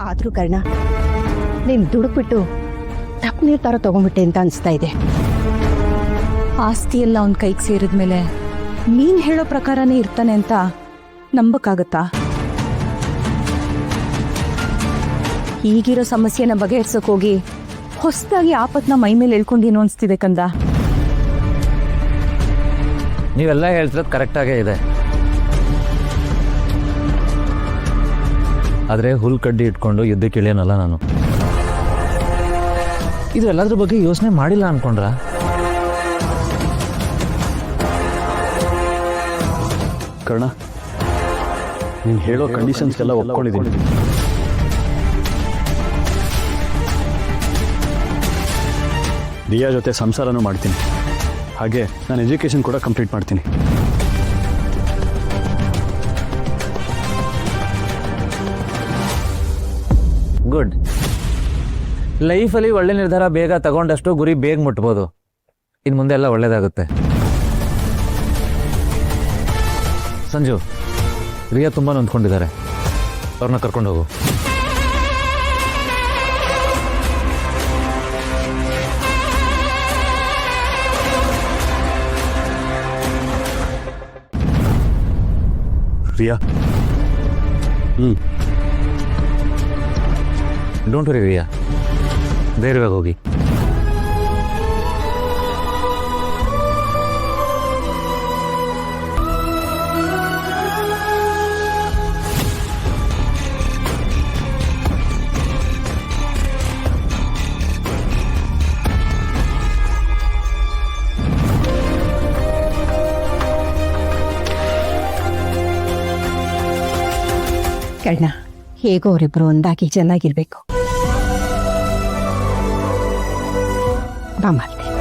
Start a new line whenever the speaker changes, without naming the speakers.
ಆದ್ರೂ ಕರ್ಣ, ನೀನ್ ದುಡುಕ್ಬಿಟ್ಟು ತಪ್ಪು ನಿರ್ಧಾರ ತಗೊಂಡ್ಬಿಟ್ಟೆ ಅಂತ ಅನ್ಸ್ತಾ ಇದೆ.
ಆಸ್ತಿ ಎಲ್ಲ ಅವನ ಕೈಗೆ ಸೇರಿದ್ಮೇಲೆ ನೀನ್ ಹೇಳೋ ಪ್ರಕಾರನೇ ಇರ್ತಾನೆ ಅಂತ ನಂಬಕ್ಕಾಗತ್ತಾ? ಈಗಿರೋ ಸಮಸ್ಯೆನ ಬಗೆಹರ್ಸಕ್ ಹೋಗಿ ಹೊಸದಾಗಿ ಆಪತ್ನ ಮೈ ಮೇಲೆ ಎಳ್ಕೊಂಡೇನು ಅನ್ಸ್ತಿದೆ ಕಂದ.
ನೀವೆಲ್ಲ ಹೇಳ್ತಿರೋದು ಕರೆಕ್ಟಾಗೇ ಇದೆ. ಆದರೆ ಹುಲ್ ಕಡ್ಡಿ ಇಟ್ಕೊಂಡು ಯುದ್ಧಕ್ಕೆ ಇಳಿಯೋನಲ್ಲ ನಾನು. ಇದು ಎಲ್ಲದ್ರ ಬಗ್ಗೆ ಯೋಚನೆ ಮಾಡಿಲ್ಲ ಅನ್ಕೊಂಡ್ರ?
ಕರ್ಣ, ನೀನು ಹೇಳೋ ಕಂಡೀಷನ್ಸ್ಗೆಲ್ಲ ಒಪ್ಕೊಂಡಿದ್ದೀನಿ. ದಿಯಾ ಜೊತೆ ಸಂಸಾರನೂ ಮಾಡ್ತೀನಿ, ಹಾಗೆ ನಾನು ಎಜುಕೇಷನ್ ಕೂಡ ಕಂಪ್ಲೀಟ್ ಮಾಡ್ತೀನಿ.
ಗುಡ್. ಲೈಫಲ್ಲಿ ಒಳ್ಳೆ ನಿರ್ಧಾರ ಬೇಗ ತಗೊಂಡಷ್ಟು ಗುರಿ ಬೇಗ ಮುಟ್ಬೋದು. ಇನ್ನು ಮುಂದೆ ಎಲ್ಲ ಒಳ್ಳೇದಾಗುತ್ತೆ. ಸಂಜು, ರಿಯಾ ತುಂಬ ನೊಂದ್ಕೊಂಡಿದ್ದಾರೆ, ಅವ್ರನ್ನ ಕರ್ಕೊಂಡು ಹೋಗು.
ರಿಯಾ,
ಡೋಂಟ್ ವರಿ ರಿಯಾ, ಧೈರ್ಯವಾಗಿ ಹೋಗಿ.
ಕರ್ಣ, ಹೇಗೋ ಅವರಿಬ್ರು ಒಂದಾಗಿ ಚೆನ್ನಾಗಿರ್ಬೇಕು. ಬಾ ಮಾಡ್ತೀನಿ.